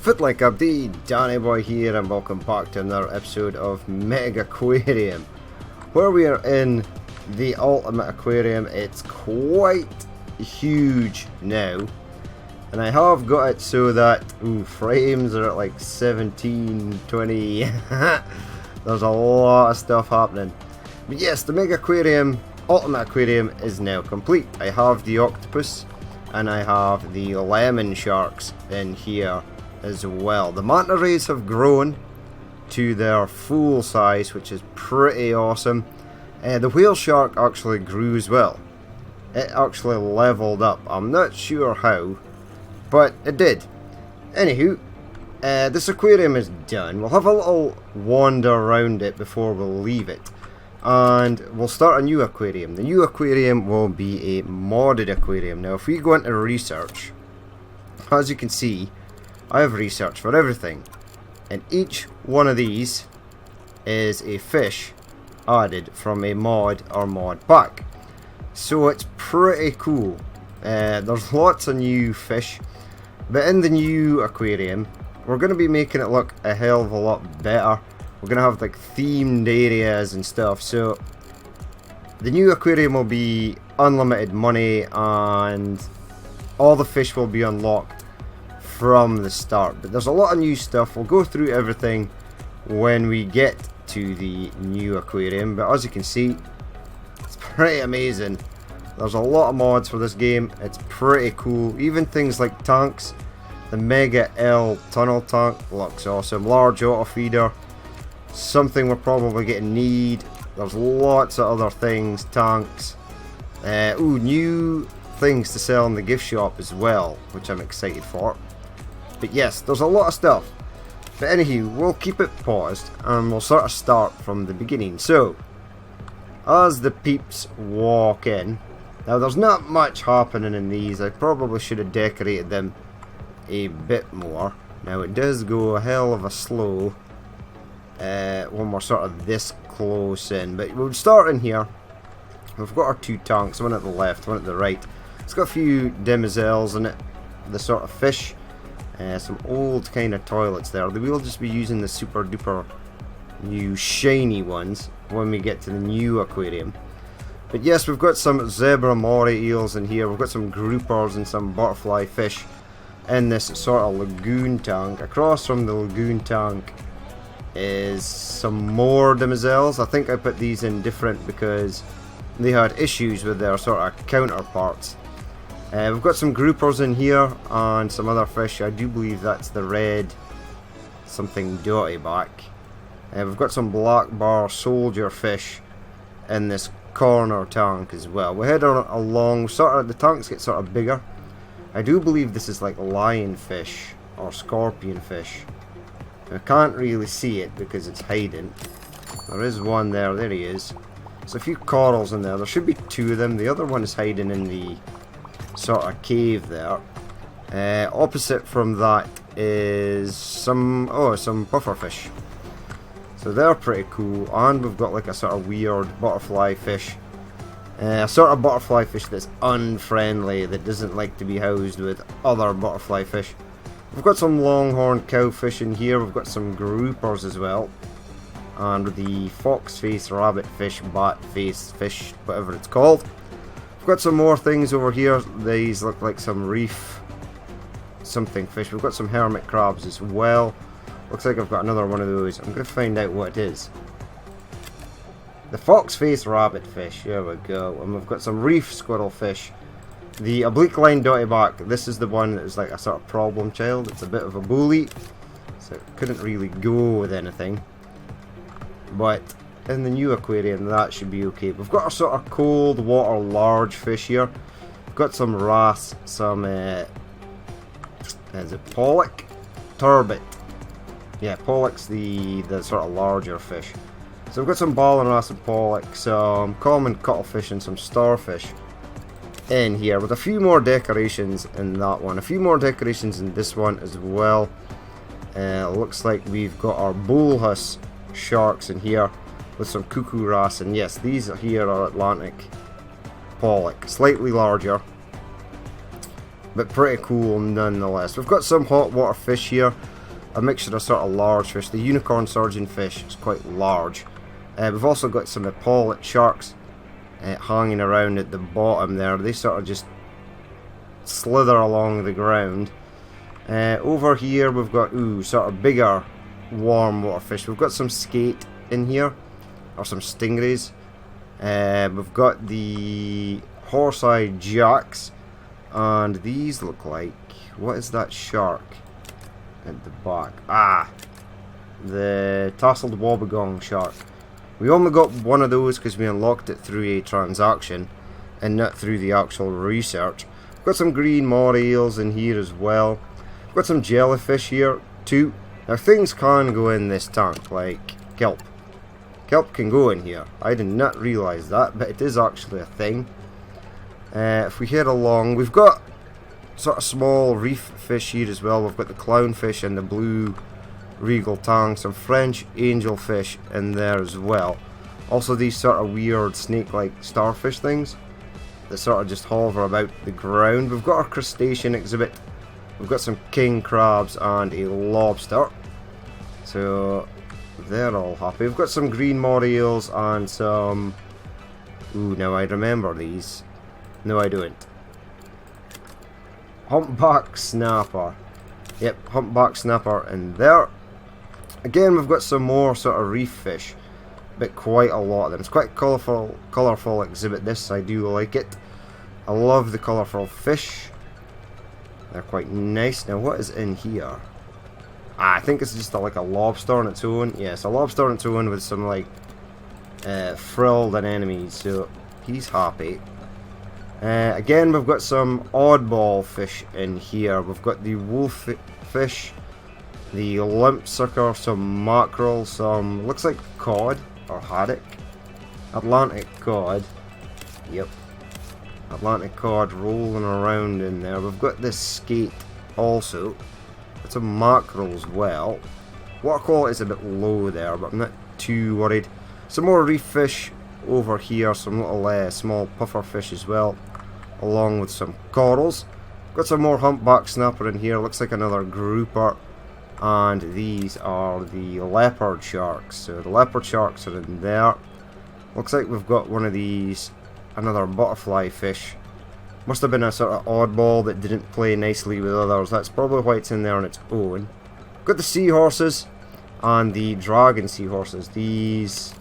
Fit like Abdi, Danny Boy here, and welcome back to another episode of Megaquarium, where we are in the ultimate aquarium. It's quite huge now, and I have got it so that frames are at like 17, 20. There's a lot of stuff happening. But yes, the Megaquarium, ultimate aquarium, is now complete. I have the octopus, and I have the lemon sharks in here as well. The manta rays have grown to their full size, which is pretty awesome. The whale shark actually grew as well. It actually leveled up. I'm not sure how, but it did. Anywho, this aquarium is done. We'll have a little wander around it before we'll leave it, and we'll start a new aquarium. The new aquarium will be a modded aquarium. Now if we go into research, as you can see, I have research for everything, and each one of these is a fish added from a mod or mod pack, so it's pretty cool. There's lots of new fish, but in the new aquarium we're going to be making it look a hell of a lot better. We're going to have like themed areas and stuff, so the new aquarium will be unlimited money and all the fish will be unlocked from the start. But there's a lot of new stuff. We'll go through everything when we get to the new aquarium, but as you can see, it's pretty amazing. There's a lot of mods for this game. It's pretty cool. Even things like tanks. The Mega L tunnel tank looks awesome. Large auto feeder, something we're probably getting need. There's lots of other things, tanks. New things to sell in the gift shop as well, which I'm excited for. But yes, there's a lot of stuff. But anywho, we'll keep it paused and we'll sort of start from the beginning. So, as the peeps walk in, now there's not much happening in these. I probably should have decorated them a bit more. Now it does go a hell of a slow when we're sort of this close in. But we'll start in here. We've got our two tanks, one at the left, one at the right. It's got a few demoiselles in it, the sort of fish. Some old kind of toilets there. We'll just be using the super duper new shiny ones when we get to the new aquarium. But yes, we've got some zebra moray eels in here. We've got some groupers and some butterfly fish in this sort of lagoon tank. Across from the lagoon tank is some more demoiselles. I think I put these in different because they had issues with their sort of counterparts. We've got some groupers in here and some other fish. I do believe that's the red something dotty back. We've got some black bar soldier fish in this corner tank as well. We head on along, the tanks get sort of bigger. I do believe this is like lionfish or scorpion fish. I can't really see it because it's hiding. There is one there, there he is. There's a few corals in there. There should be two of them. The other one is hiding in the sort of cave there. Opposite from that is some pufferfish. So they're pretty cool, and we've got like a sort of weird butterfly fish. A sort of butterfly fish that's unfriendly, that doesn't like to be housed with other butterfly fish. We've got some longhorn cowfish in here. We've got some groupers as well, and the fox face rabbit fish, bat face fish, whatever it's called. Got some more things over here. These look like some reef something fish. We've got some hermit crabs as well. Looks like I've got another one of those. I'm going to find out what it is. The fox face rabbit fish. There we go. And we've got some reef squirrel fish. The oblique line dotty back. This is the one that is like a sort of problem child. It's a bit of a bully, so it couldn't really go with anything. But in the new aquarium, that should be okay. We've got our sort of cold water large fish here. We've got some wrasse, some is it pollock? Turbot. Yeah, pollock's the sort of larger fish. So we've got some ball and wrasse and pollock, some common cuttlefish and some starfish in here, with a few more decorations in that one. A few more decorations in this one as well. Looks like we've got our bullhuss sharks in here, with some cuckoo wrasse, and yes, these here are Atlantic pollock, slightly larger, but pretty cool nonetheless. We've got some hot water fish here. a mixture of sort of large fish. The unicorn surgeonfish is quite large. We've also got some epaulet sharks hanging around at the bottom there. They sort of just slither along the ground. Over here we've got sort of bigger warm water fish. We've got some skate in here, or some stingrays. We've got the horse-eyed jacks, and these look like, what is that shark at the back? The tasseled wobbegong shark. We only got one of those because we unlocked it through a transaction and not through the actual research. We've got some green moray eels in here as well. We've got some jellyfish here too. Now things can go in this tank, like kelp. Kelp can go in here. I did not realise that, but it is actually a thing. If we head along, we've got sort of small reef fish here as well. We've got the clownfish and the blue regal tang, some French angelfish in there as well. Also these sort of weird snake-like starfish things that sort of just hover about the ground. We've got our crustacean exhibit. We've got some king crabs and a lobster. So they're all happy. We've got some green moray eels and some... now I remember these. No, I don't. Humpback snapper. Yep, humpback snapper in there. Again, we've got some more sort of reef fish, but quite a lot of them. It's quite a colourful exhibit, this. I do like it. I love the colourful fish. They're quite nice. Now, what is in here? I think it's just like a lobster on its own. Yes, a lobster on its own with some like frilled anemones, so he's happy. Again, we've got some oddball fish in here. We've got the wolf fish, the limp sucker, some mackerel, some looks like cod or haddock, Atlantic cod. Yep, Atlantic cod rolling around in there. We've got this skate also. Got some mackerel as well. Water quality is a bit low there, but I'm not too worried. Some more reef fish over here, some little small puffer fish as well, along with some corals. Got some more humpback snapper in here, looks like another grouper, and these are the leopard sharks. So the leopard sharks are in there. Looks like we've got one of these, another butterfly fish. Must have been a sort of oddball that didn't play nicely with others. That's probably why it's in there on its own. Got the seahorses and the dragon seahorses. These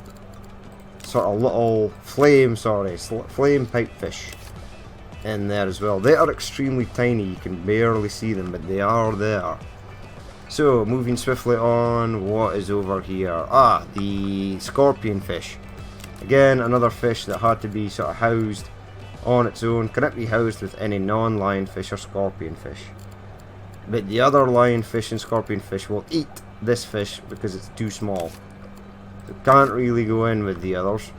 sort of little flame pipefish in there as well. They are extremely tiny, you can barely see them, but they are there. So moving swiftly on, what is over here? The scorpion fish. Again, another fish that had to be sort of housed on its own. Cannot be housed with any non-lionfish or scorpionfish. But the other lionfish and scorpionfish will eat this fish because it's too small. It can't really go in with the others.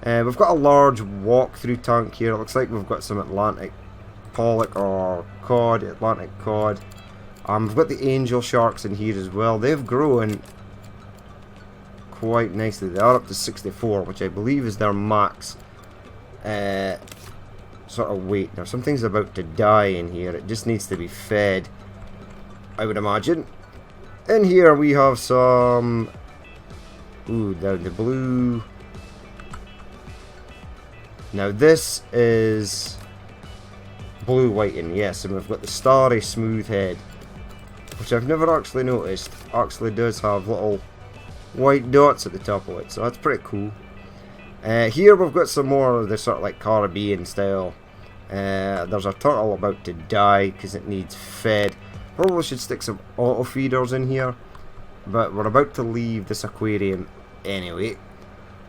We've got a large walk-through tank here. It looks like we've got some Atlantic pollock or cod, Atlantic cod. We've got the angel sharks in here as well. They've grown quite nicely. They are up to 64, which I believe is their max sort of weight. Now something's about to die in here. It just needs to be fed, I would imagine. In here we have some... the blue... Now this is blue whiting, yes, and we've got the starry smooth head, which I've never actually noticed actually does have little white dots at the top of it, so that's pretty cool. Here we've got some more of the sort of like Caribbean style. There's a turtle about to die because it needs fed. Probably should stick some auto feeders in here, but we're about to leave this aquarium anyway.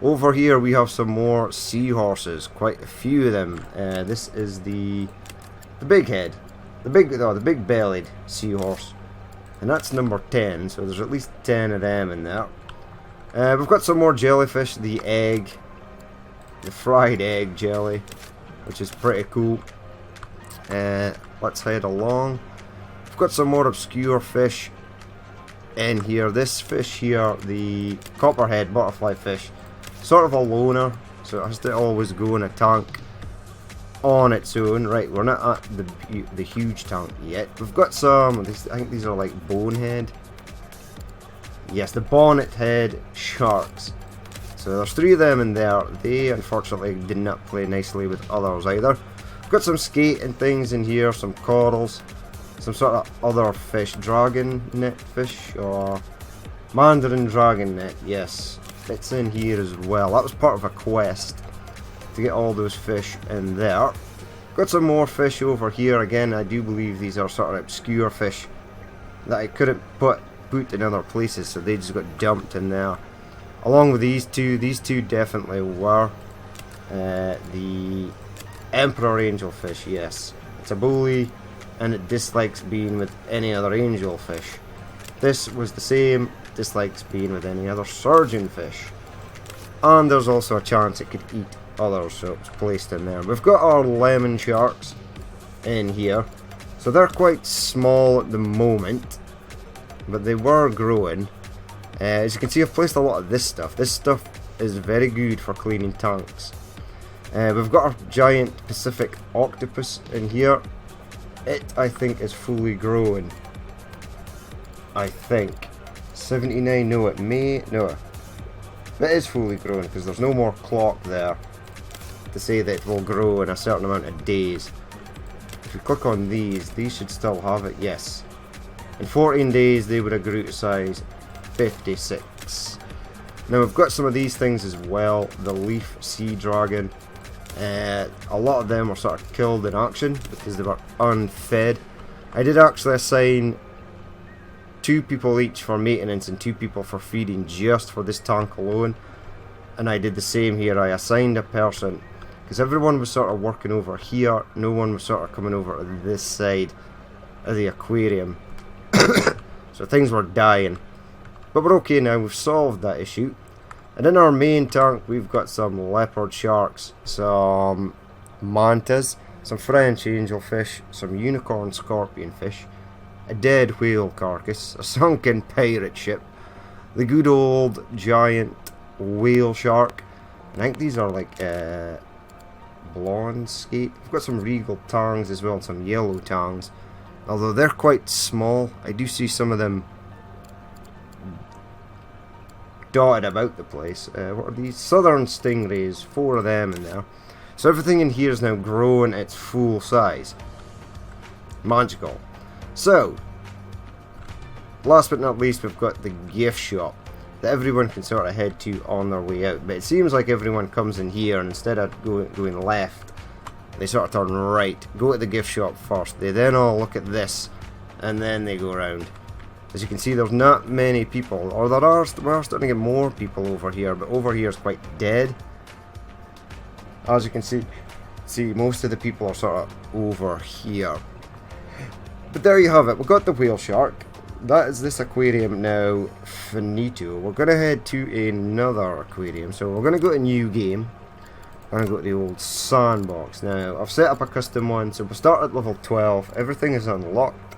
Over here we have some more seahorses, quite a few of them. This is the big head, the big bellied seahorse, and that's number 10. So there's at least 10 of them in there. We've got some more jellyfish, the fried egg jelly, which is pretty cool. Let's head along. We've got some more obscure fish in here. This fish here, the copperhead butterfly fish, sort of a loner, so it has to always go in a tank on its own. Right, we're not at the huge tank yet. We've got some, I think these are like bonehead Yes, the bonnet head sharks. So there's 3 of them in there. They unfortunately did not play nicely with others either. We've got some skating things in here, some corals, some sort of other fish, dragon net fish, or mandarin dragon net, yes. It's in here as well. That was part of a quest to get all those fish in there. Got some more fish over here. Again, I do believe these are sort of obscure fish that I couldn't put in other places, so they just got dumped in there. Along with these two definitely were the emperor angelfish, yes. It's a bully and it dislikes being with any other angelfish. This was the same, dislikes being with any other surgeonfish. And there's also a chance it could eat others, so it's placed in there. We've got our lemon sharks in here. So they're quite small at the moment, but they were growing. As you can see, I've placed a lot of this stuff. This stuff is very good for cleaning tanks. We've got our giant Pacific octopus in here. It, I think, is fully grown. I think. 79, no, it may, no. It is fully grown because there's no more clock there to say that it will grow in a certain amount of days. If you click on these should still have it, yes. In 14 days they would have grew to size 56. Now we've got some of these things as well. The leaf sea dragon. A lot of them were sort of killed in action because they were unfed. I did actually assign 2 people each for maintenance and 2 people for feeding just for this tank alone. And I did the same here. I assigned a person because everyone was sort of working over here. No one was sort of coming over to this side of the aquarium. So things were dying. But we're okay now. We've solved that issue. And in our main tank we've got some leopard sharks, some mantas, some French angelfish, some unicorn scorpion fish, a dead whale carcass, a sunken pirate ship, the good old giant whale shark. I think these are like blonde skate. We've got some regal tangs as well, and some yellow tangs. Although they're quite small, I do see some of them dotted about the place. What are these? Southern stingrays, 4 of them in there. So everything in here is now growing its full size. Magical. So, last but not least, we've got the gift shop that everyone can sort of head to on their way out. But it seems like everyone comes in here and instead of going left, they sort of turn right. Go to the gift shop first. They then all look at this and then they go around. As you can see, there's not many people, or we are starting to get more people over here, but over here is quite dead. As you can see, most of the people are sort of over here. But there you have it. We've got the whale shark. That is this aquarium now finito. We're going to head to another aquarium. So we're going to go to new game. I'm going to go to the old Sandbox. Now, I've set up a custom one. So we'll start at level 12. Everything is unlocked.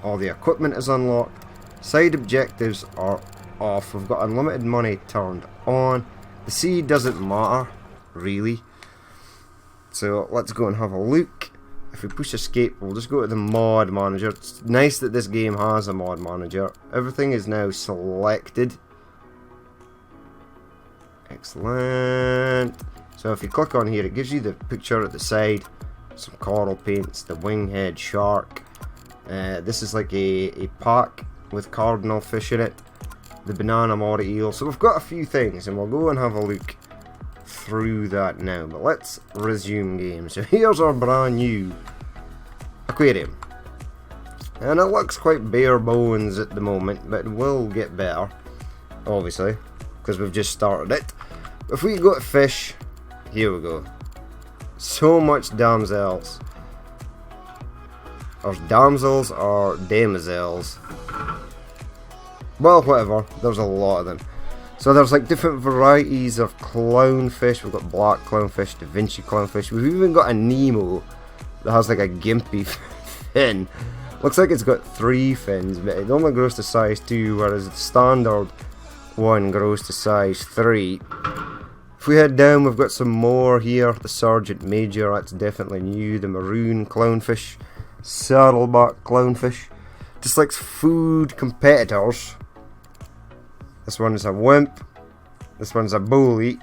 All the equipment is unlocked. Side objectives are off. We've got unlimited money turned on. The sea doesn't matter, really. So let's go and have a look. If we push escape, we'll just go to the mod manager. It's nice that this game has a mod manager. Everything is now selected. Excellent. So if you click on here, it gives you the picture at the side. Some coral paints, the winghead shark. This is like a pack with cardinal fish in it. The banana mora eel. So we've got a few things and we'll go and have a look through that now. But let's resume game. So here's our brand new aquarium. And it looks quite bare bones at the moment, but it will get better, obviously, because we've just started it. If we go to fish, here we go. So much damsels. Or damsels or damsels. Well, whatever. There's a lot of them. So there's like different varieties of clownfish. We've got black clownfish, Da Vinci clownfish. We've even got a Nemo that has like a gimpy fin. Looks like it's got 3 fins, but it only grows to size 2, whereas the standard one grows to size 3. If we head down, we've got some more here. The Sergeant Major, that's definitely new. The maroon clownfish. Saddleback clownfish. Just like food competitors. This one is a wimp. This one's a bully,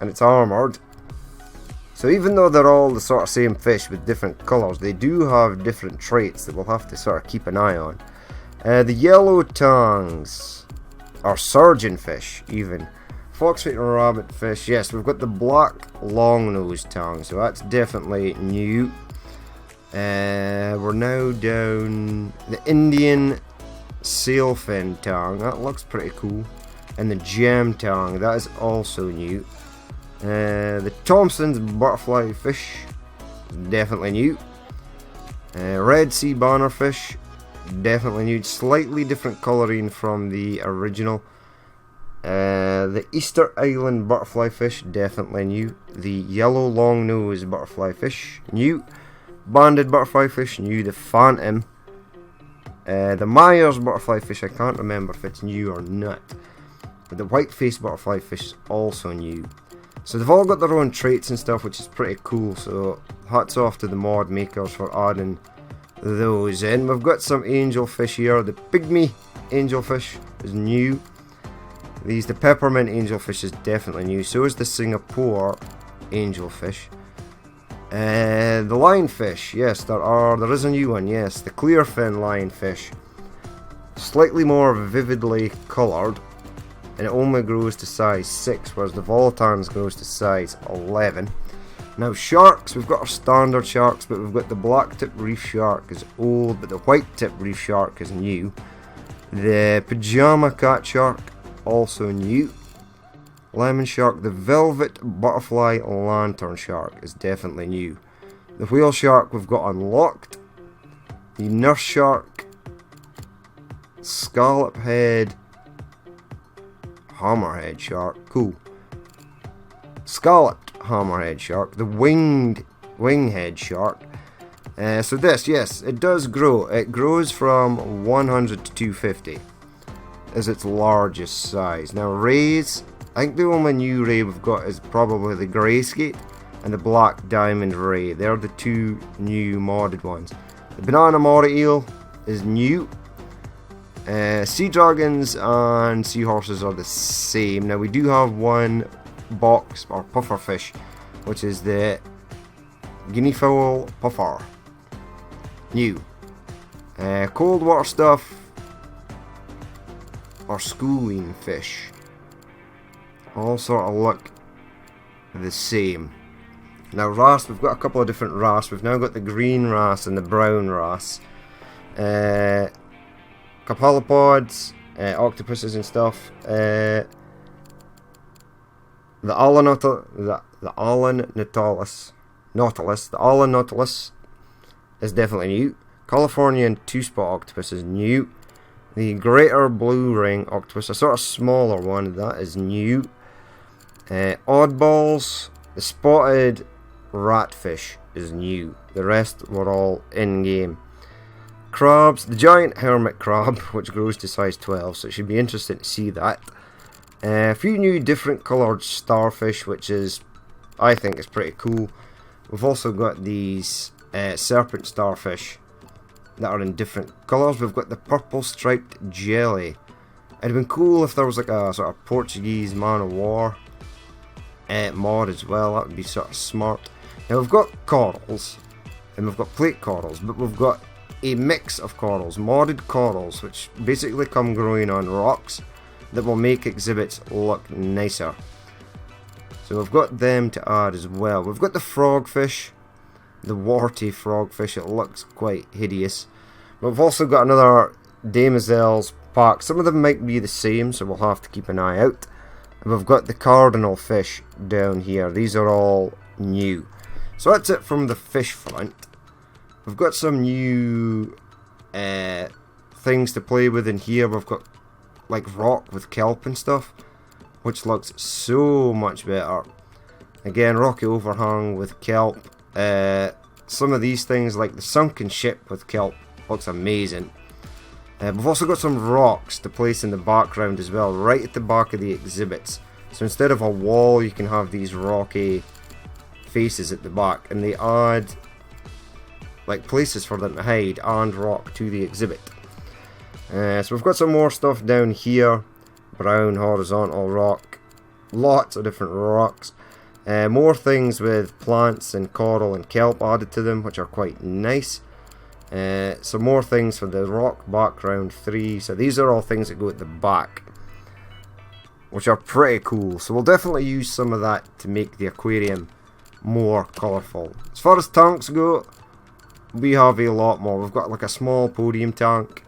and it's armoured. So even though they're all the sort of same fish with different colours, they do have different traits that we'll have to sort of keep an eye on. The yellow tongues are surgeon fish, even. Foxfit and rabbit fish, yes, we've got the black long-nosed tongue, so that's definitely new. We're now down the Indian sailfin tongue, that looks pretty cool. And the gem tongue, that is also new. The Thompson's butterfly fish, definitely new. Red Sea bannerfish, definitely new. Slightly different colouring from the original. The Easter Island butterfly fish, definitely new. The yellow long-nosed butterfly fish, new. Banded butterfly fish, new. The Phantom. The Myers butterfly fish, I can't remember if it's new or not. But the white-faced butterfly fish is also new. So they've all got their own traits and stuff, which is pretty cool. So hats off to the mod makers for adding those in. We've got some angelfish here. The pygmy angelfish is new. The peppermint angelfish is definitely new. So is the Singapore angelfish. The lionfish, yes, there is a new one. Yes, the clearfin lionfish, slightly more vividly coloured. And it only grows to size 6, whereas the Volitans grows to size 11. Now sharks, we've got our standard sharks, but we've got the black tip reef shark is old, but the white tip reef shark is new. The pajama cat shark, also new. Lemon shark, the velvet butterfly lantern shark is definitely new. The whale shark we've got unlocked. The nurse shark, scallop head, hammerhead shark, cool. Scalloped hammerhead shark, the winghead shark. So this, yes, it does grow. It grows from 100 to 250 as its largest size. Now rays, I think the only new ray we've got is probably the grey skate and the black diamond ray. They're the two new modded ones. The banana moray eel is new. Sea dragons and seahorses are the same. Now we do have one box or puffer fish, which is the guinea fowl puffer, new. Cold water stuff or schooling fish, all sort of look the same. Now wrasse, we've got a couple of different wrasse. We've now got the green wrasse and the brown wrasse. Cephalopods, octopuses and stuff. The Allan nautilus is definitely new. Californian two-spot octopus is new. The greater blue ring octopus, a sort of smaller one, that is new. Oddballs, the spotted ratfish is new. The rest were all in-game. Crabs, the giant hermit crab, which grows to size 12, so it should be interesting to see that. A few new different coloured starfish, which is, I think, is pretty cool. We've also got these serpent starfish that are in different colours. We've got the purple striped jelly. It'd have been cool if there was like a sort of Portuguese man of war mod as well. That would be sort of smart. Now we've got corals, and we've got plate corals, but we've got a mix of corals, modded corals, which basically come growing on rocks that will make exhibits look nicer. So we've got them to add as well. We've got the frogfish, the warty frogfish. It looks quite hideous. But we've also got another Demoiselles pack. Some of them might be the same, so we'll have to keep an eye out. And we've got the cardinal fish down here. These are all new. So that's it from the fish front. We've got some new things to play with in here. We've got like rock with kelp and stuff, which looks so much better. Again, rocky overhang with kelp. Some of these things like the sunken ship with kelp looks amazing. We've also got some rocks to place in the background as well, right at the back of the exhibits. So instead of a wall, you can have these rocky faces at the back, and they add like places for them to hide and rock to the exhibit. So we've got some more stuff down here. brown horizontal rock, lots of different rocks. More things with plants and coral and kelp added to them, which are quite nice. Some more things for the rock background 3. So these are all things that go at the back, which are pretty cool. So we'll definitely use some of that to make the aquarium more colourful. As far as tanks go, we have a lot more. We've got like a small podium tank,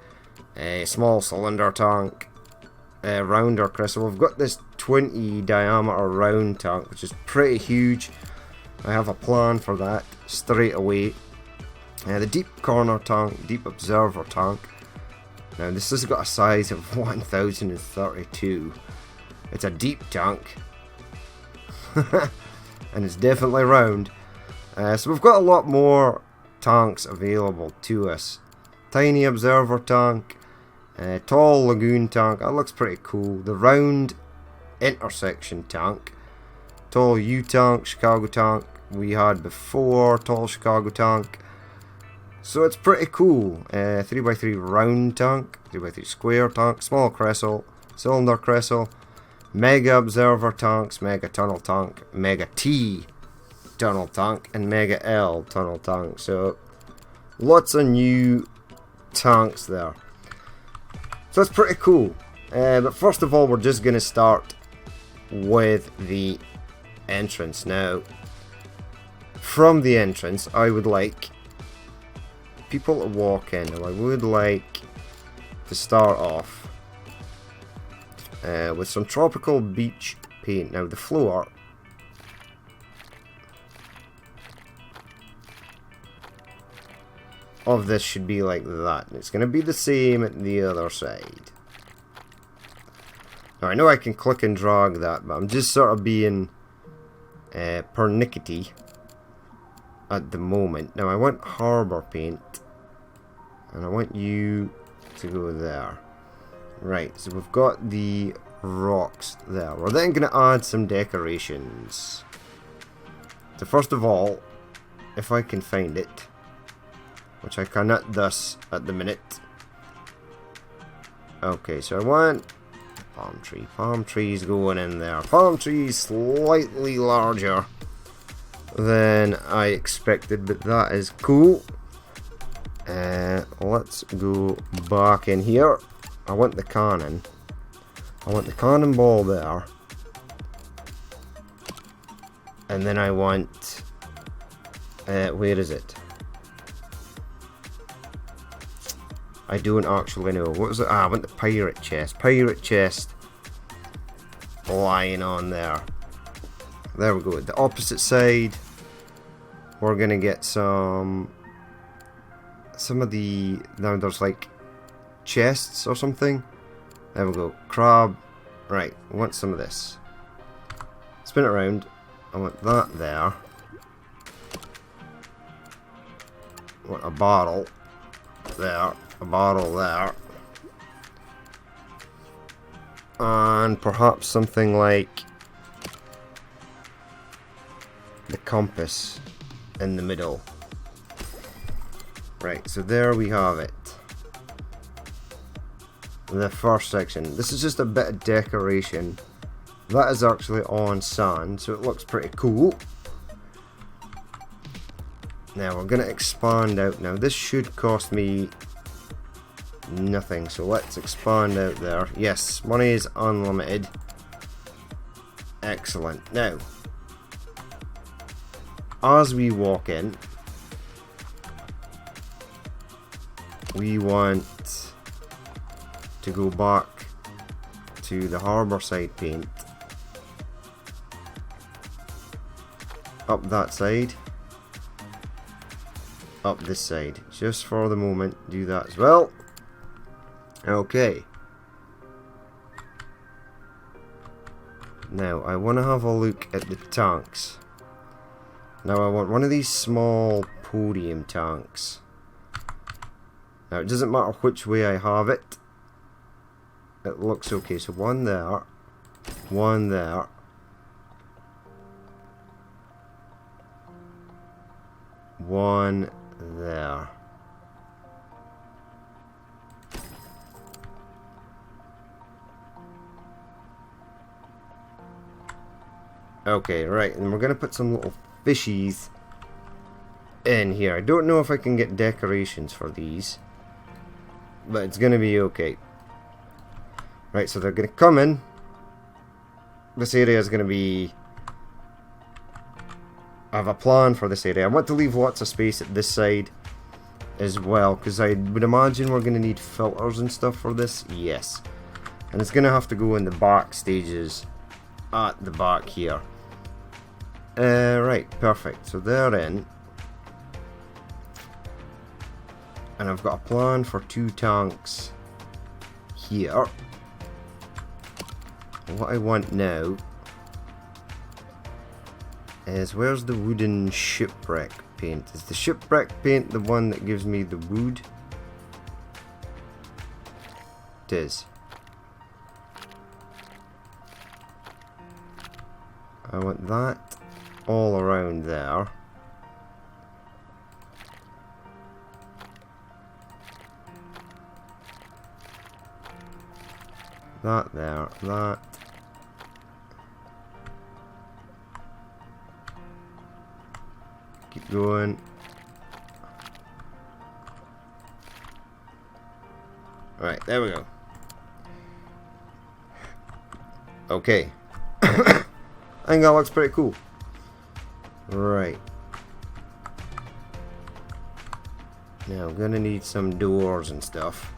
a small cylinder tank, a rounder crystal. We've got this 20 diameter round tank, which is pretty huge. I have a plan for that straight away. The deep corner tank, deep observer tank. Now this has got a size of 1032. It's a deep tank. And it's definitely round. So we've got a lot more tanks available to us. Tiny observer tank, tall lagoon tank, that looks pretty cool. The round intersection tank, tall U tank, Chicago tank we had before, tall Chicago tank. So it's pretty cool. 3x3 round tank, 3x3 square tank, small crystal, cylinder crystal, mega observer tanks, mega tunnel tank, mega T tunnel tank, and mega L tunnel tank. So lots of new tanks there. So it's pretty cool. But first of all, we're just going to start with the entrance. Now, from the entrance, I would like people to walk in. Now, I would like to start off with some tropical beach paint. Now, the floor of this should be like that. It's going to be the same at the other side. Now I know I can click and drag that, but I'm just sort of being pernickety at the moment. Now I want harbour paint, and I want you to go there. Right, so we've got the rocks there. We're then going to add some decorations. So first of all, if I can find it, which I cannot thus at the minute. Okay, so I want palm tree. Palm trees going in there. Palm trees slightly larger than I expected, but that is cool. Let's go back in here. I want the cannon. I want the cannonball there. And then I want... where is it? I don't actually know. What was it? I want the pirate chest. Pirate chest lying on there. There we go. The opposite side, we're going to get some of the... Now there's like chests or something. There we go. Crab. Right. I want some of this. Spin it around. I want that there. I want a barrel there. A bottle there, and perhaps something like the compass in the middle. Right, so there we have it, the first section. This is just a bit of decoration that is actually on sand, so it looks pretty cool. Now we're going to expand out. Now this should cost me nothing, so let's expand out there. Yes, money is unlimited. Excellent. Now, as we walk in, we want to go back to the harbour side paint. Up that side. Up this side. Just for the moment, do that as well. Okay. Now I want to have a look at the tanks. Now I want one of these small podium tanks. Now it doesn't matter which way I have it. It looks okay. So one there. One there. One there. Okay, right, and we're gonna put some little fishies in here. I don't know if I can get decorations for these, but it's gonna be okay. Right, so they're gonna come in. This area is gonna be... I have a plan for this area. I want to leave lots of space at this side as well, because I would imagine we're gonna need filters and stuff for this. Yes. And it's gonna have to go in the back stages at the back here. Right, perfect. So they're in. And I've got a plan for 2 tanks here. What I want now is, where's the wooden shipwreck paint? Is the shipwreck paint the one that gives me the wood? It is. I want that all around there. That there, that. Keep going. Alright, there we go. Okay. I think that looks pretty cool. Right. Now I'm gonna need some doors and stuff.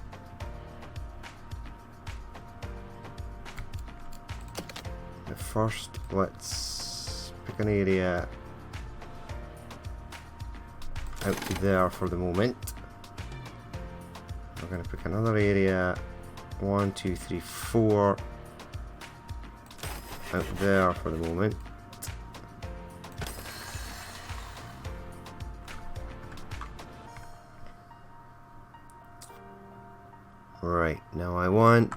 But first, let's pick an area out there for the moment. We're gonna pick another area. 1, 2, 3, 4 out there for the moment. Right, now I want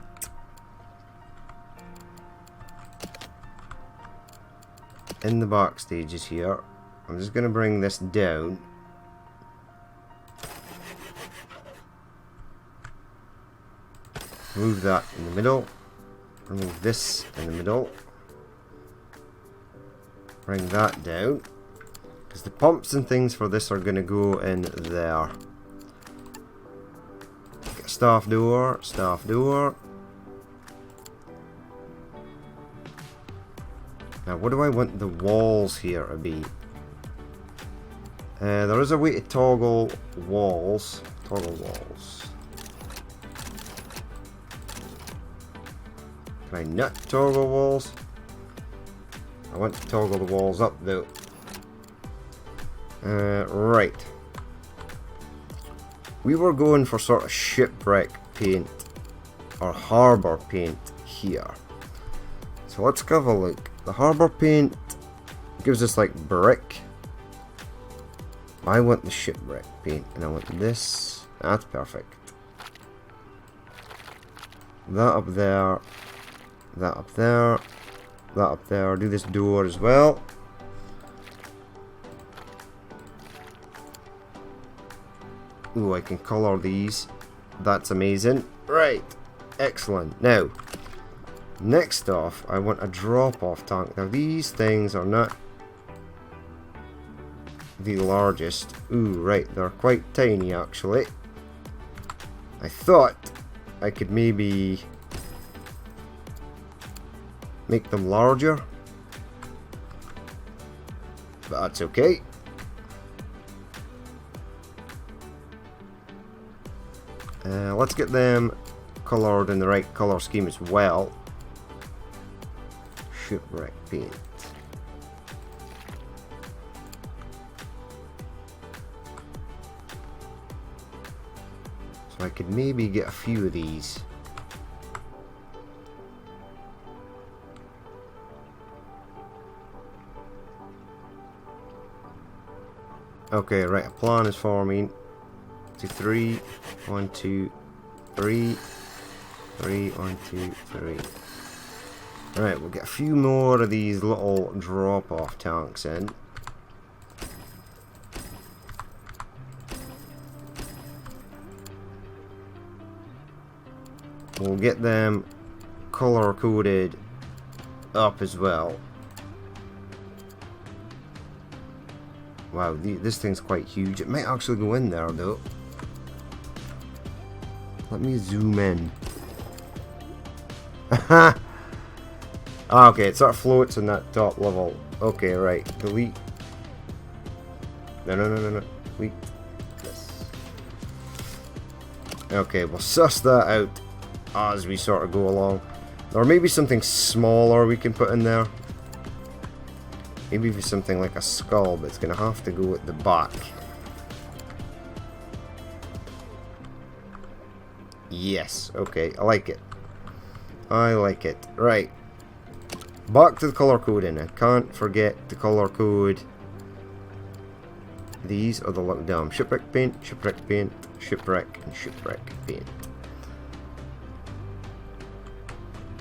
in the back stages here. I'm just gonna bring this down. Move that in the middle. Remove this in the middle. Bring that down. Because the pumps and things for this are going to go in there. Get staff door, staff door. Now what do I want the walls here to be? There is a way to toggle walls. Toggle walls. Can I not toggle walls? I want to toggle the walls up though. Right. We were going for sort of shipwreck paint or harbour paint here. So let's have a look. The harbour paint gives us like brick. I want the shipwreck paint and I want this. That's perfect. That up there. That up there. That up there. Do this door as well. Ooh, I can colour these. That's amazing. Right. Excellent. Now, next off, I want a drop-off tank. Now, these things are not the largest. Ooh, right. They're quite tiny, actually. I thought I could maybe make them larger, but that's okay. Let's get them coloured in the right colour scheme as well. Shipwreck paint. So I could maybe get a few of these. Okay, right, a plan is forming. 2, 3, 1, 2, 3, 3, 1, 2, 3. Alright, we'll get a few more of these little drop-off tanks in. We'll get them color coded up as well. Wow, this thing's quite huge. It might actually go in there though. Let me zoom in. Ah, okay, it sort of floats on that top level. Okay, right. Delete. No. Delete this. Okay, we'll suss that out as we sort of go along. Or maybe something smaller we can put in there. Maybe for something like a skull, but it's going to have to go at the back. Yes, okay, I like it. I like it. Right. Back to the color coding. I can't forget to color code. These are the look down. Shipwreck paint, shipwreck paint, shipwreck, and shipwreck paint.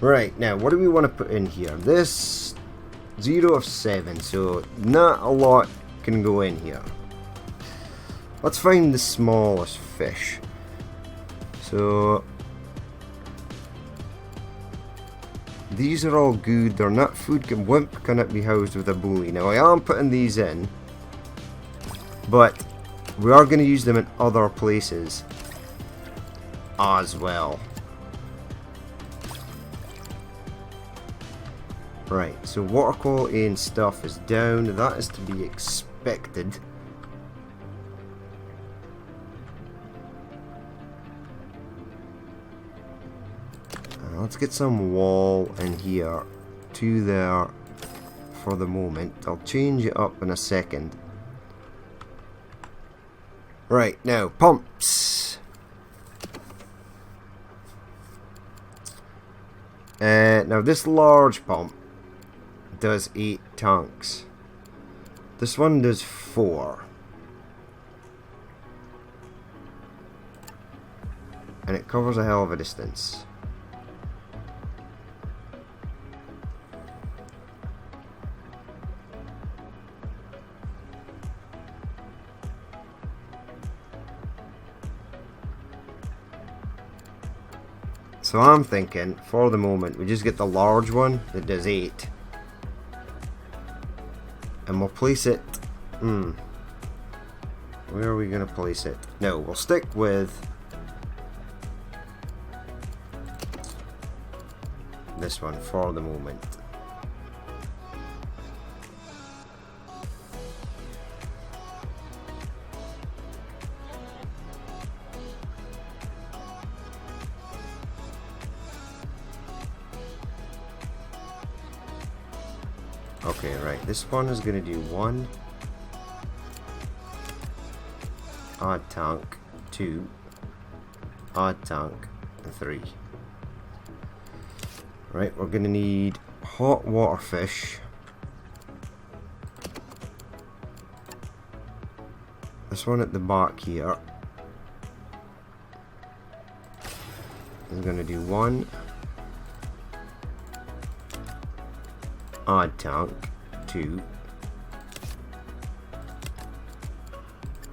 Right, now what do we want to put in here? This 0 of 7, so not a lot can go in here. Let's find the smallest fish. So these are all good. They're not food. Wimp cannot be housed with a bully. Now I am putting these in, but we are going to use them in other places as well. Right, so water quality and stuff is down. That is to be expected. Let's get some wall in here to there for the moment. I'll change it up in a second. Right, now pumps. Now this large pump does 8 tanks. This one does 4. And it covers a hell of a distance. So I'm thinking, for the moment, we just get the large one that does 8. And we'll place it... Where are we going to place it? No, we'll stick with... this one for the moment. Okay, right, this one is going to do 1 odd tank, 2 odd tank, and 3. Right, we're going to need hot water fish. This one at the back here is going to do 1 odd tank, 2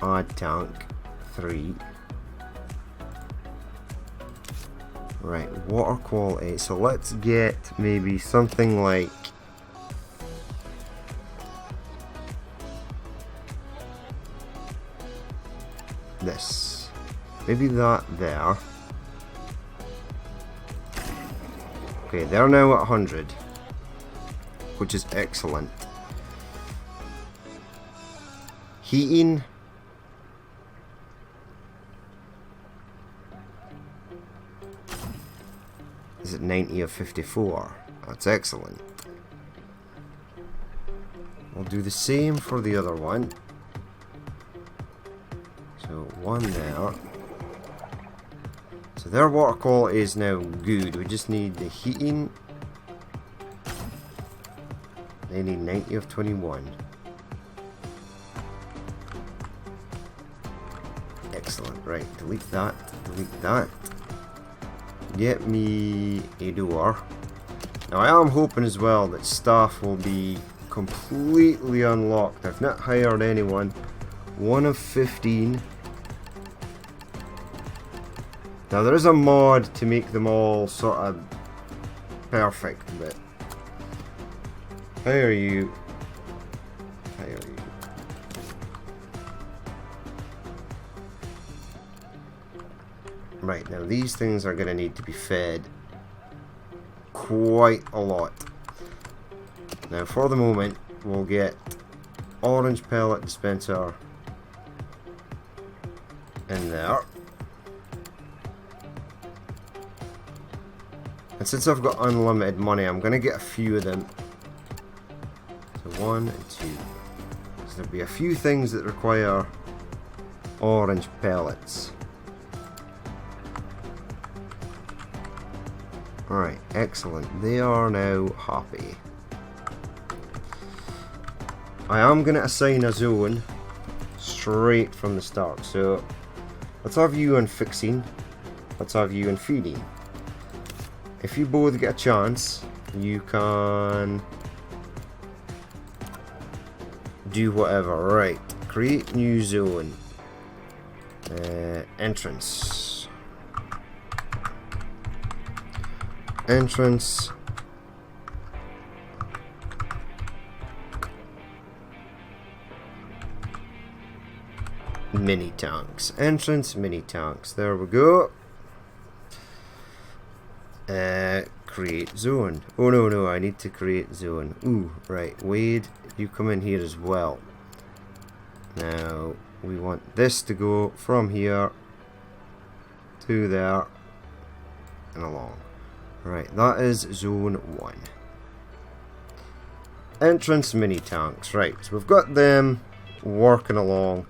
odd tank, 3. Right, water quality. So let's get maybe something like this. Maybe that there. Okay, they're now at 100. Which is excellent. Heating. Is it 90 of 54? That's excellent. We'll do the same for the other one. So 1 there. So their water quality is now good. We just need the heating. They need 90 of 21. Excellent. Right, delete that. Delete that. Get me a door. Now I am hoping as well that staff will be completely unlocked. I've not hired anyone. 1 of 15. Now there is a mod to make them all sort of perfect, but hire you. Hire you. Right, now these things are going to need to be fed quite a lot. Now for the moment, we'll get orange pellet dispenser in there. And since I've got unlimited money, I'm going to get a few of them. So 1 and 2. So there'll be a few things that require orange pellets. Alright, excellent. They are now happy. I am going to assign a zone straight from the start. So let's have you on fixing. Let's have you on feeding. If you both get a chance, you can do whatever. Right, create new zone. Entrance. Entrance. Mini tanks. Entrance, mini tanks. There we go. Create zone. Oh no, I need to create zone. Ooh, right. Wade, you come in here as well. Now, we want this to go from here to there and along. Right, that is zone 1. Entrance mini tanks. Right, so we've got them working along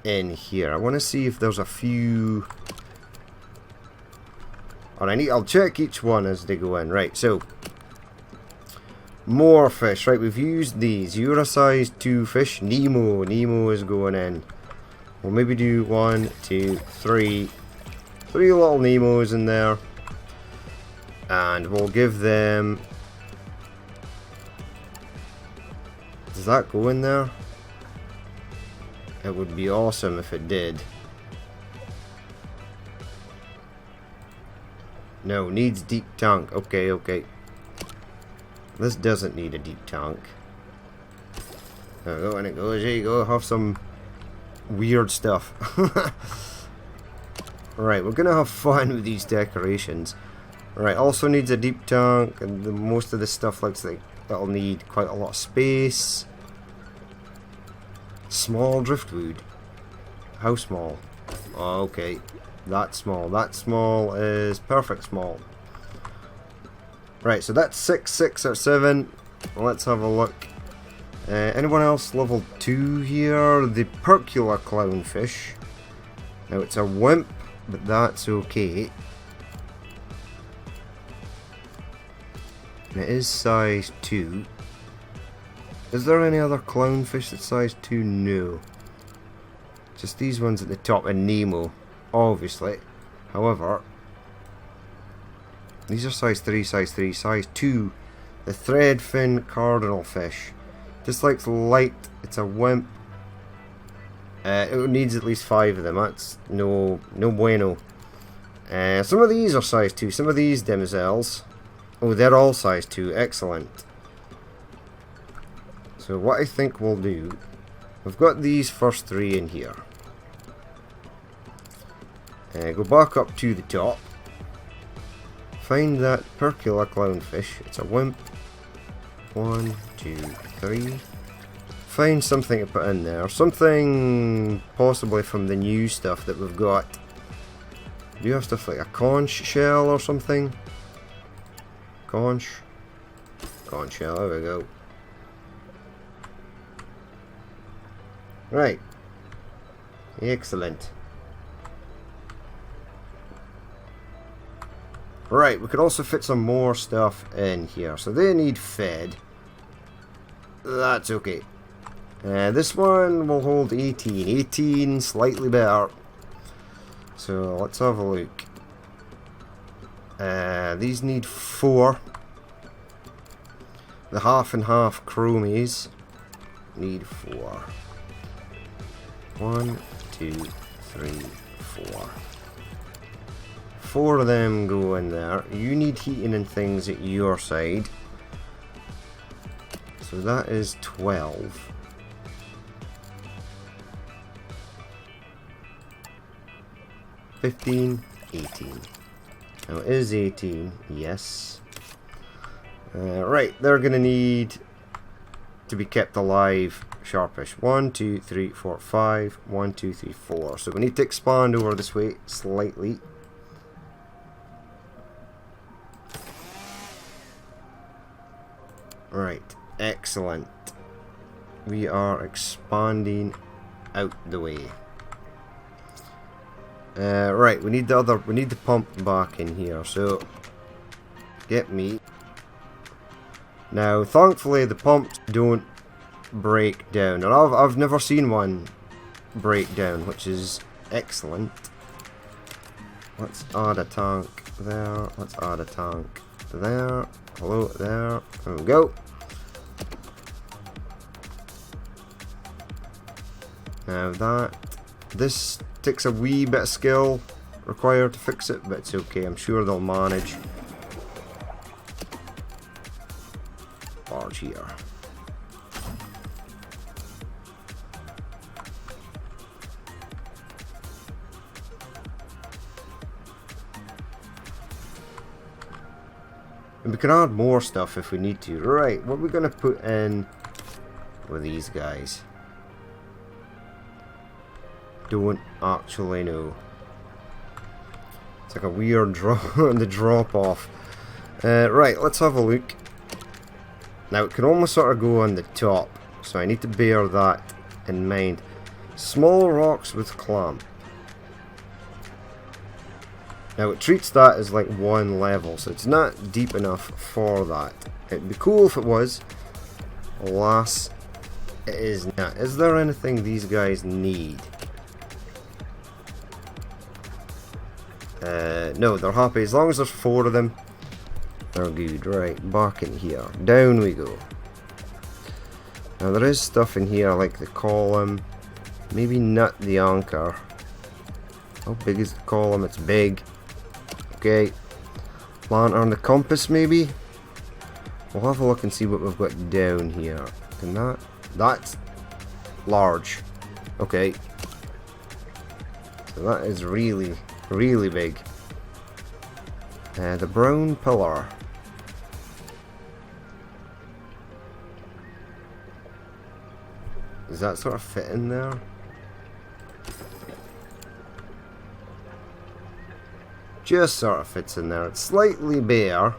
in here. I want to see if there's a few. I'll check each one as they go in. Right, so more fish. Right, we've used these. You're a size 2 fish. Nemo is going in. We'll maybe do 1, 2, 3. 3 little Nemos in there. And we'll give them. Does that go in there? It would be awesome if it did. No, needs deep tank. Okay. This doesn't need a deep tank. There we go, and it goes. There you go. Have some weird stuff. Right, we're gonna have fun with these decorations. Right, also needs a deep tank, and most of this stuff looks like that'll need quite a lot of space. Small driftwood. How small? Oh, okay. That small. That small is perfect small. Right, so that's 6, 6 or 7. Let's have a look. Anyone else level 2 here? The Percula clownfish. Now it's a wimp, but that's okay. And it is size 2. Is there any other clownfish that's size 2? No. Just these ones at the top, and Nemo, obviously. However, these are size 3, size 3, size 2. The threadfin cardinal fish. Just likes light. It's a wimp. It needs at least 5 of them. That's no bueno. Some of these are size 2. Some of these demoiselles. Oh, they're all size 2. Excellent. So what I think we'll do, we've got these first 3 in here. Go back up to the top. Find that Percula clownfish. It's a wimp. 1, 2, 3. Find something to put in there. Something possibly from the new stuff that we've got. Do you have stuff like a conch shell or something? Conch shell, there we go. Right. Excellent. Right, we could also fit some more stuff in here. So they need fed. That's okay. This one will hold 18. 18, slightly better. So let's have a look. These need 4. The half and half chromies need 4. 1, 2, 3, 4. 4 of them go in there. You need heating and things at your side. So that is 12. 15, 18. Now it is 18, yes. Right, they're going to need to be kept alive sharpish. 1, 2, 3, 4, 5. 1, 2, 3, 4. So we need to expand over this way slightly. Right, excellent. We are expanding out the way. Right, we need the pump back in here, so get me. Now, thankfully, the pumps don't break down, and I've never seen one break down, which is excellent. Let's add a tank there. Let's add a tank there. Hello there. There we go. Now this takes a wee bit of skill required to fix it, but it's okay. I'm sure they'll manage. Barge here. And we can add more stuff if we need to. Right, what are we going to put in with these guys? Don't actually know. It's like a weird drop off. Right, let's have a look. Now it can almost sort of go on the top, so I need to bear that in mind. Small rocks with clamp. Now it treats that as like one level, so it's not deep enough for that. It'd be cool if it was. Alas, it is not. Is there anything these guys need? No, they're happy. As long as there's 4 of them, they're good. Right, back in here. Down we go. Now there is stuff in here like the column. Maybe not the anchor. How big is the column? It's big. Okay. Lantern, the compass maybe? We'll have a look and see what we've got down here. Can that? That's large. Okay. So that is really, really big. The brown pillar. Does that sort of fit in there? Just sort of fits in there. It's slightly bare.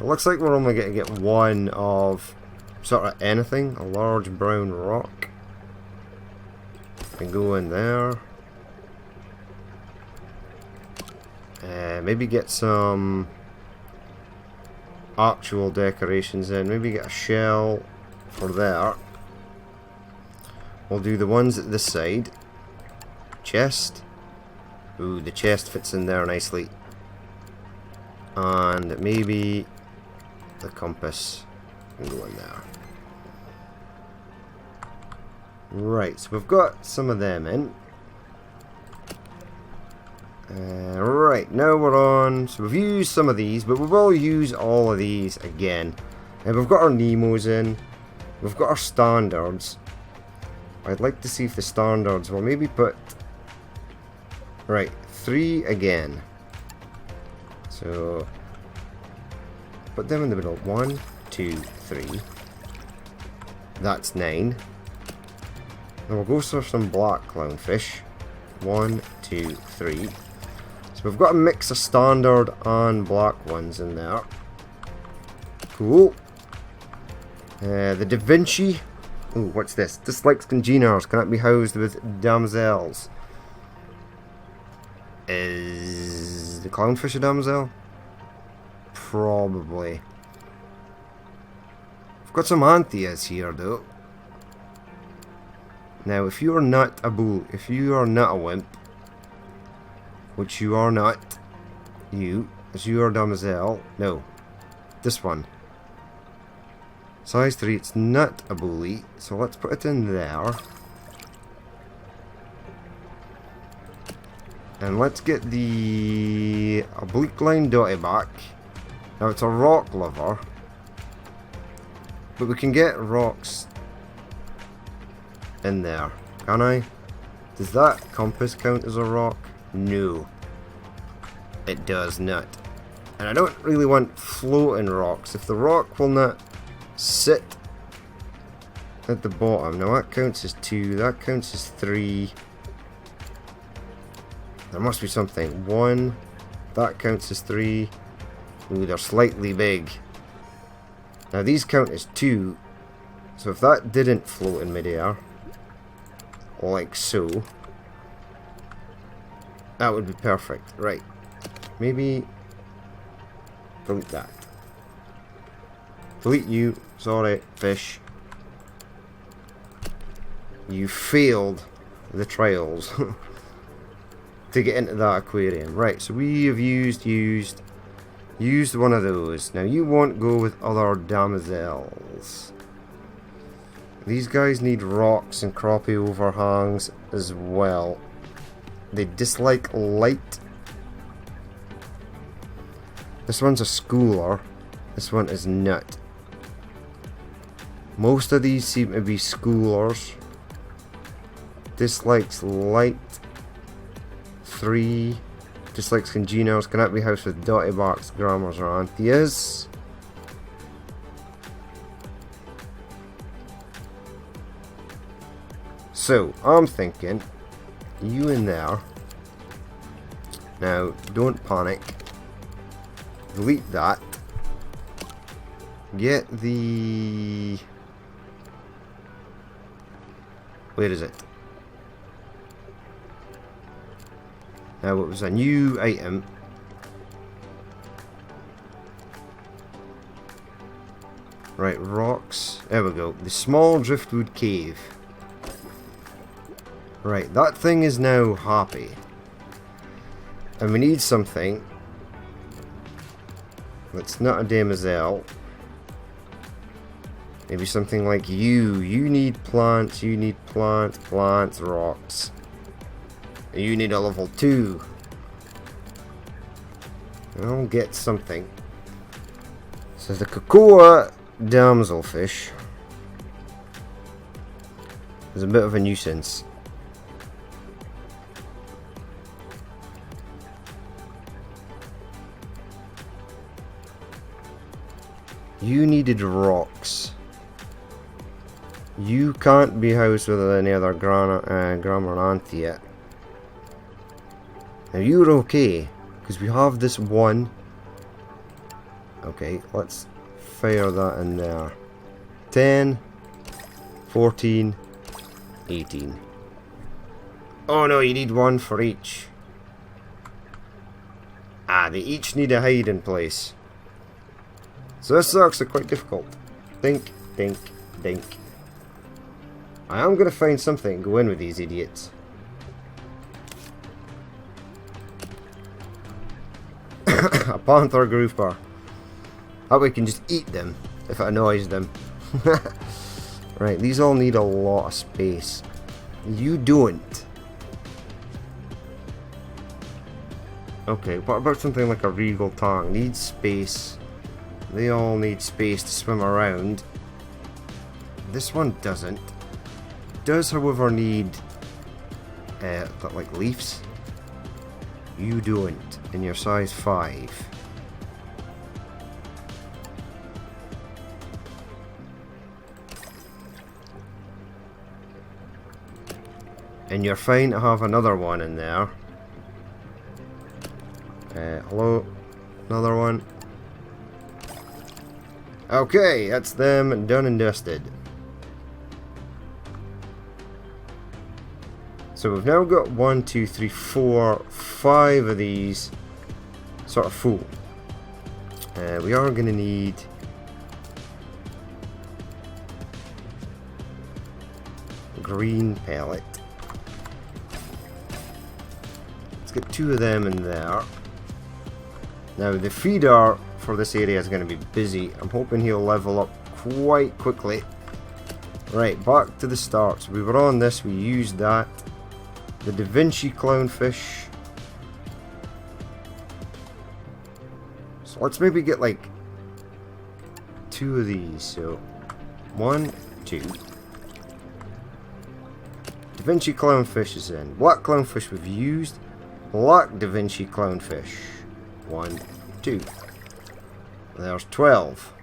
It looks like we're only going to get one of sort of anything. A large brown rock. Can go in there. Maybe get some actual decorations in. Maybe get a shell for there. We'll do the ones at this side. Chest. Ooh, the chest fits in there nicely. And maybe the compass can go in there. Right, so we've got some of them in. Right, now we're on. So we've used some of these, but we will use all of these again. And we've got our Nemos in. We've got our standards. I'd like to see if the standards will maybe put. Right, 3 again. So put them in the middle. 1, 2, 3. That's 9. Then we'll go for some black clownfish. 1, 2, 3. So we've got a mix of standard and black ones in there. Cool. The Da Vinci. Ooh, what's this? Dislikes congeners. Cannot be housed with damsels. Is the clownfish a damsel? Probably. I've got some Antheas here though. Now if you are not a bull, if you are not a wimp, which you are not, as you are a damsel, no, this one. Size 3, it's not a bully, so let's put it in there. And let's get the oblique line dotty back. Now it's a rock lover, but we can get rocks in there, can I? Does that compass count as a rock? No, it does not. And I don't really want floating rocks. If the rock will not sit at the bottom, now that counts as 2, that counts as 3. There must be something. 1, that counts as 3. Ooh, they're slightly big. Now these count as 2, so if that didn't float in midair, like so, that would be perfect. Right, maybe delete that. Delete you, sorry, fish. You failed the trials to get into that aquarium. Right, so we have used one of those. Now you won't go with other damsels. These guys need rocks and crappie overhangs as well. They dislike light. This one's a schooler. This one is not. Most of these seem to be schoolers. Dislikes light. 3. Dislikes congeners. Cannot be housed with dotty barks, grammars, or antheas. So, I'm thinking, you in there. Now, don't panic. Delete that. Get the... Where is it? Now, it was a new item. Right, rocks. There we go. The small driftwood cave. Right, that thing is now happy. And we need something that's not a demoiselle. Maybe something like you. You need plants, plants, rocks. You need a level 2. I'll get something. So the cocoa damselfish is a bit of a nuisance. You needed rocks. You can't be housed with any other Grammaranthia. Now you're okay, because we have this one. Okay, let's fire that in there. 10, 14, 18. Oh no, you need one for each. Ah, they each need a hiding place. So this is actually quite difficult. Think, think, think. I am going to find something and go in with these idiots. A panther grouper. That way we can just eat them if it annoys them. Right, these all need a lot of space. You don't. Okay, what about something like a regal tang? Needs space. They all need space to swim around. This one doesn't. Does, however, need like leaves. You don't, and you're size 5. And you're fine to have another one in there. Hello? Another one. Okay, that's them done and dusted. So we've now got 1, 2, 3, 4, 5 of these sort of full. We are going to need green pellet. Let's get 2 of them in there. Now the feeder for this area is going to be busy. I'm hoping he'll level up quite quickly. Right, back to the start. So we were on this, we used that. The Da Vinci clownfish. So let's maybe get like 2 of these. So 1, 2. Da Vinci clownfish is in. Black clownfish we've used. Black Da Vinci clownfish. 1, 2. There's 12.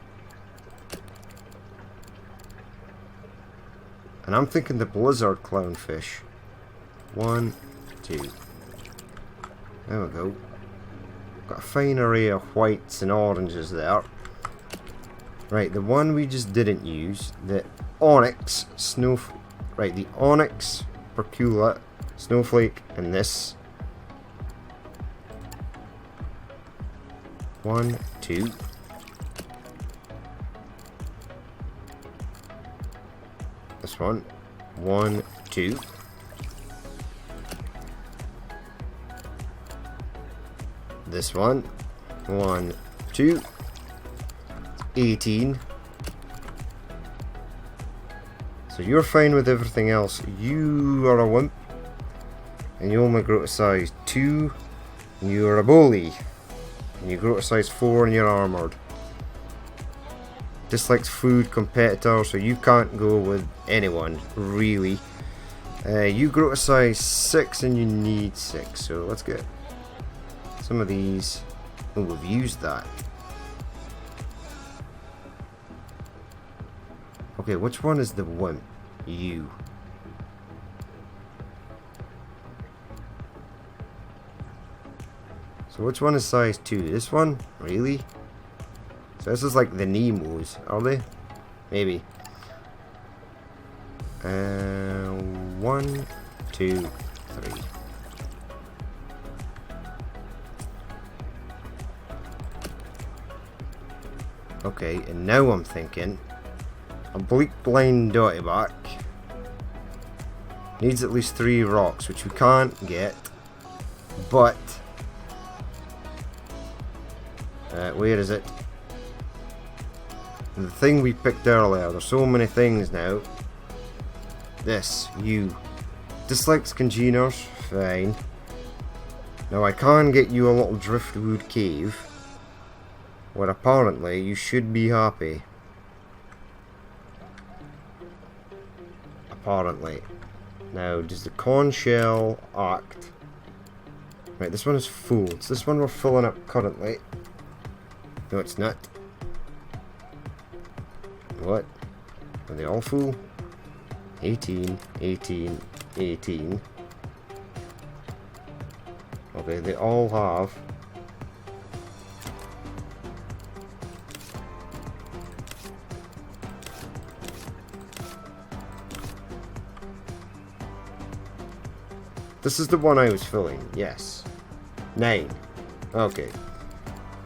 And I'm thinking the blizzard clownfish. 1, 2. There we go. Got a fine array of whites and oranges there. Right, the one we just didn't use, the onyx right, the onyx, percula, snowflake, and this. 1, 2. This one. 1, 2. This one. 1, 2. 18. So you're fine with everything else. You are a wimp. And you only grow to size 2. And you're a bully. And you grow to size 4 and you're armoured. Dislikes food competitor, so you can't go with anyone, really. You grow to size 6 and you need 6. So let's get some of these. Oh, we've used that. Okay, which one is the wimp? You. So which one is size 2? This one? Really? So this is like the Nemos, are they? Maybe. 1, 2, 3. Okay, and now I'm thinking a bleak blind dottyback needs at least 3 rocks, which we can't get, but where is it? The thing we picked earlier. There's so many things now. This, you. Dislikes congeners, fine. Now I can get you a little driftwood cave, where apparently you should be happy. Apparently. Now, does the conch shell act? Right, this one is full. It's this one we're filling up currently. No, it's not. What? Are they all full? 18, 18, 18. Okay, they all have. This is the one I was filling, yes. 9. Okay.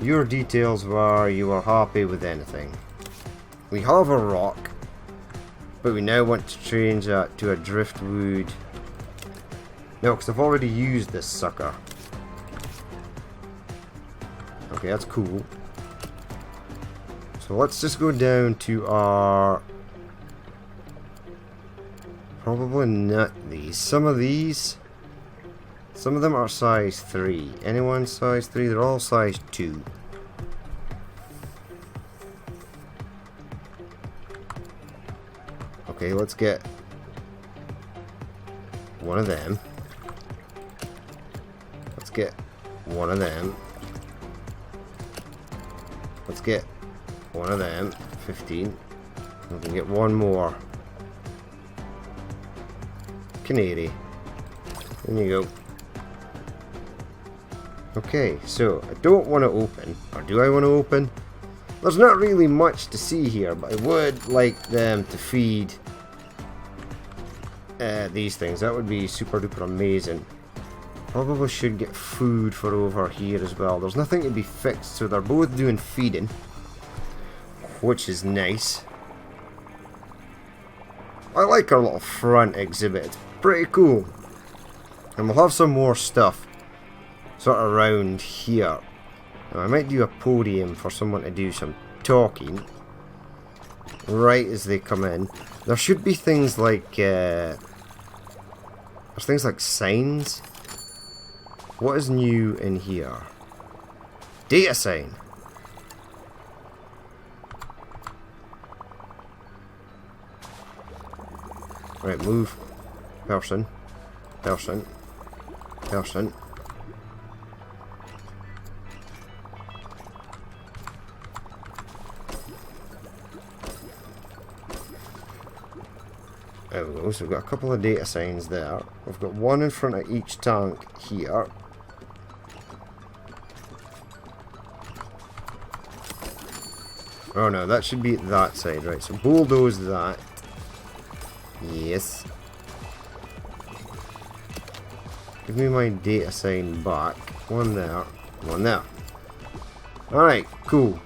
Your details were you were happy with anything. We have a rock, but we now want to change that to a driftwood. No, because I've already used this sucker. Okay, that's cool. So let's just go down to our... Probably not these. Some of these... Some of them are size 3. Anyone size 3? They're all size 2. Okay, let's get one of them. Let's get one of them. Let's get one of them. 15. We can get one more. Canary. There you go. Okay, so I don't want to open, or do I want to open? There's not really much to see here, but I would like them to feed these things. That would be super duper amazing. Probably should get food for over here as well. There's nothing to be fixed, so they're both doing feeding, which is nice. I like our little front exhibit. It's pretty cool. And we'll have some more stuff sort of around here. Now, I might do a podium for someone to do some talking right as they come in. There should be things like there's things like signs. What is new in here? Data sign. Right, move. Person. Person. Person. There we go, so we've got a couple of data signs there. We've got one in front of each tank here. Oh no, that should be that side, right? So bulldoze that. Yes. Give me my data sign back. One there, one there. Alright, cool.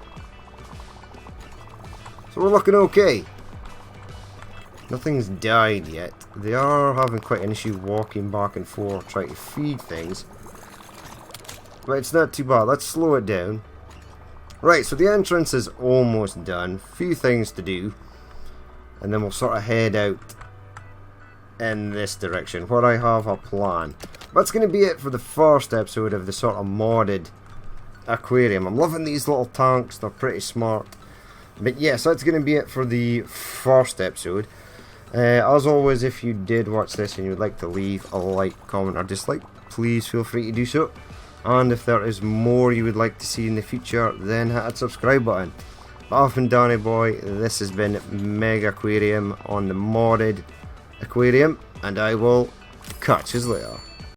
So we're looking okay. Nothing's died yet. They are having quite an issue walking back and forth trying to feed things. But it's not too bad. Let's slow it down. Right, so the entrance is almost done. Few things to do. And then we'll sort of head out in this direction where I have a plan. That's going to be it for the first episode of the sort of modded aquarium. I'm loving these little tanks. They're pretty smart. But yes, that's going to be it for the first episode. As always, if you did watch this and you would like to leave a like, comment or dislike, please feel free to do so. And if there is more you would like to see in the future, then hit that subscribe button. But I've been Danny Boy, this has been Megaquarium on the modded aquarium, and I will catch you later.